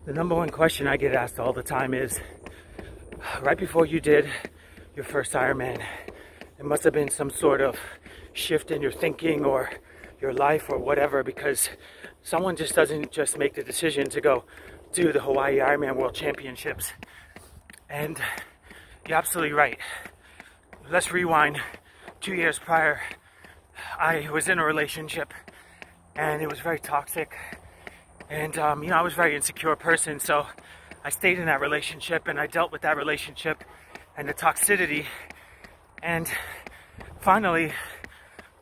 The number one question I get asked all the time is, right before you did your first Ironman, it must have been some sort of shift in your thinking or your life or whatever, because someone just doesn't just make the decision to go do the Hawaii Ironman World Championships. And you're absolutely right. Let's rewind 2 years prior. I was in a relationship and it was very toxic. And, I was a very insecure person, so I stayed in that relationship and I dealt with that relationship and the toxicity. And finally,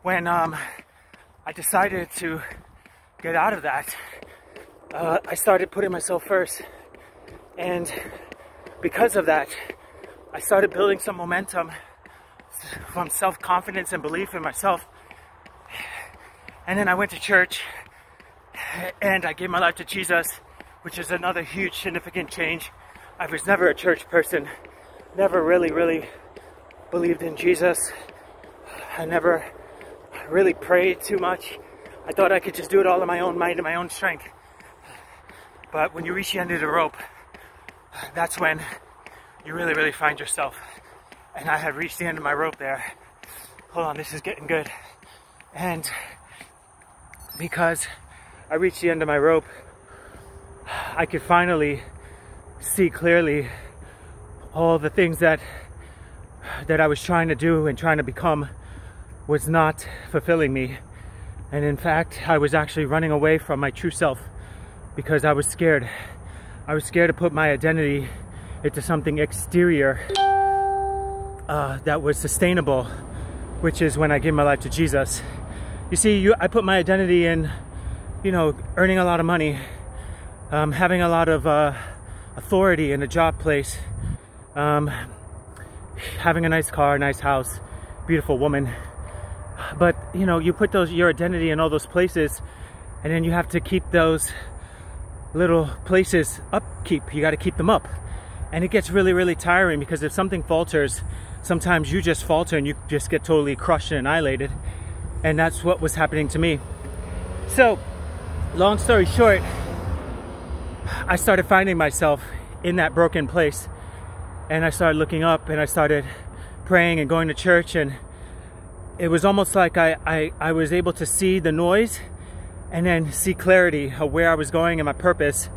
when I decided to get out of that, I started putting myself first. And because of that, I started building some momentum from self-confidence and belief in myself. And then I went to church and I gave my life to Jesus, which is another huge significant change. I was never a church person, never really believed in Jesus. I never really prayed too much. I thought I could just do it all in my own might and my own strength. But when you reach the end of the rope, that's when you really find yourself. And I had reached the end of my rope there. Hold on, this is getting good. And because I reached the end of my rope, I could finally see clearly all the things that I was trying to do and trying to become was not fulfilling me. And in fact, I was actually running away from my true self because I was scared. I was scared to put my identity into something exterior that was sustainable, which is when I gave my life to Jesus. You see, I put my identity in, earning a lot of money, having a lot of authority in a job place, having a nice car, nice house, beautiful woman. But you put your identity in all those places, and then you have to keep those little places upkeep. You got to keep them up, and it gets really tiring, because if something falters, sometimes you just falter and you just get totally crushed and annihilated. And that's what was happening to me. So long story short, I started finding myself in that broken place, and I started looking up and I started praying and going to church, and it was almost like I was able to see the noise and then see clarity of where I was going and my purpose.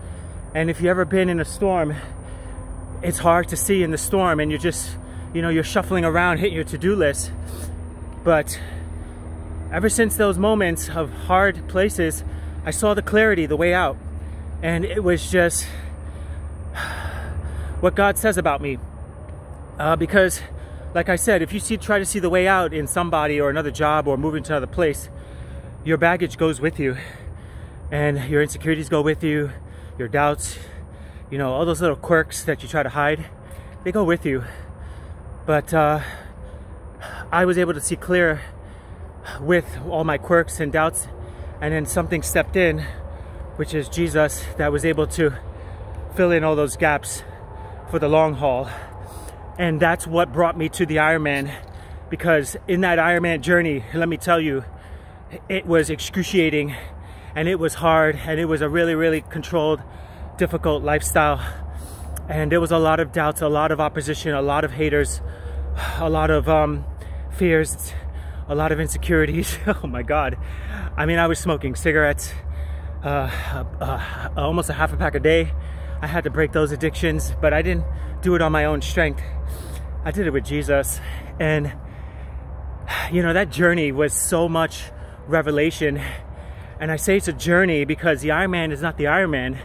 And if you've ever been in a storm, it's hard to see in the storm, and you're just, you're shuffling around, hitting your to-do list. But ever since those moments of hard places, I saw the clarity, the way out. And it was just what God says about me. Because, like I said, if you try to see the way out in somebody or another job or moving to another place, your baggage goes with you. And your insecurities go with you, your doubts, all those little quirks that you try to hide, they go with you. But I was able to see clear with all my quirks and doubts, and then something stepped in, which is Jesus, that was able to fill in all those gaps for the long haul. And that's what brought me to the Ironman, because in that Ironman journey, let me tell you, it was excruciating, and it was hard, and it was a really controlled, difficult lifestyle. And there was a lot of doubts, a lot of opposition, a lot of haters, a lot of fears, a lot of insecurities. Oh my God. I mean, I was smoking cigarettes, almost a half a pack a day. I had to break those addictions, but I didn't do it on my own strength. I did it with Jesus. And that journey was so much revelation. And I say it's a journey because the Ironman is not the Ironman.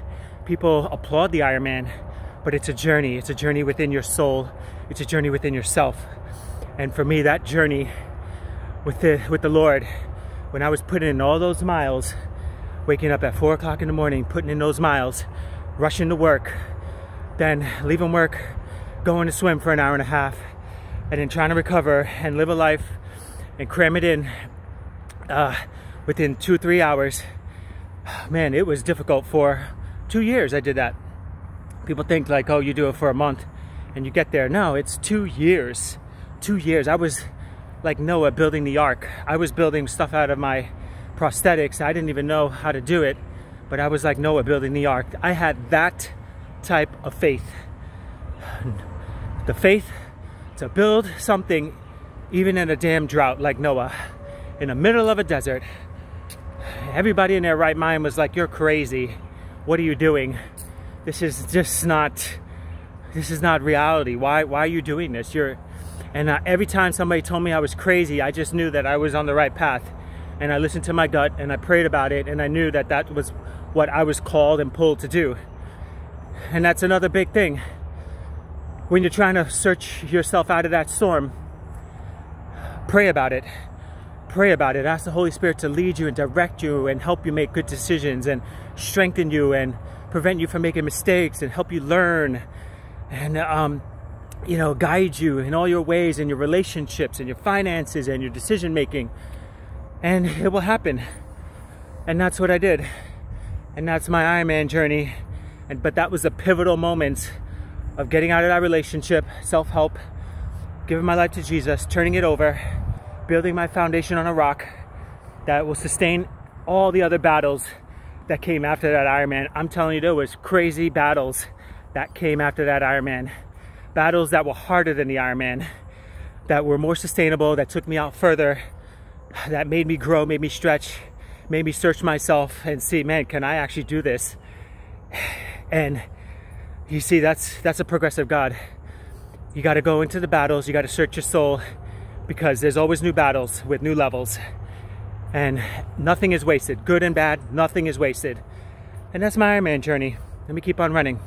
People applaud the Ironman, but it's a journey. It's a journey within your soul. It's a journey within yourself. And for me, that journey with the Lord, when I was putting in all those miles, waking up at 4 o'clock in the morning, putting in those miles, rushing to work, then leaving work, going to swim for an hour and a half, and then trying to recover and live a life and cram it in within 2-3 hours. Man, it was difficult for 2 years. I did that. People think like, oh, you do it for a month and you get there. No, it's 2 years. 2 years. I was like Noah building the ark. I was building stuff out of my prosthetics. I didn't even know how to do it, but I was like Noah building the ark. I had that type of faith. The faith to build something even in a damn drought like Noah, in the middle of a desert. Everybody in their right mind was like, you're crazy. What are you doing? This is not reality. Why are you doing this? Every time somebody told me I was crazy, I just knew that I was on the right path. And I listened to my gut and I prayed about it, and I knew that that was what I was called and pulled to do. And that's another big thing. When you're trying to search yourself out of that storm, pray about it. Pray about it. Ask the Holy Spirit to lead you and direct you and help you make good decisions and strengthen you and prevent you from making mistakes and help you learn and guide you in all your ways, in your relationships and your finances and your decision making. And it will happen. And that's what I did. And that's my Ironman journey. But that was a pivotal moment of getting out of that relationship, self-help, giving my life to Jesus, turning it over, building my foundation on a rock that will sustain all the other battles that came after that Ironman. I'm telling you, there was crazy battles that came after that Ironman. Battles that were harder than the Ironman, that were more sustainable, that took me out further, that made me grow, made me stretch, made me search myself and see, man, can I actually do this? And you see, that's a progressive God. You got to go into the battles, you got to search your soul, because there's always new battles with new levels, and nothing is wasted. Good and bad, nothing is wasted. And that's my Ironman journey. Let me keep on running.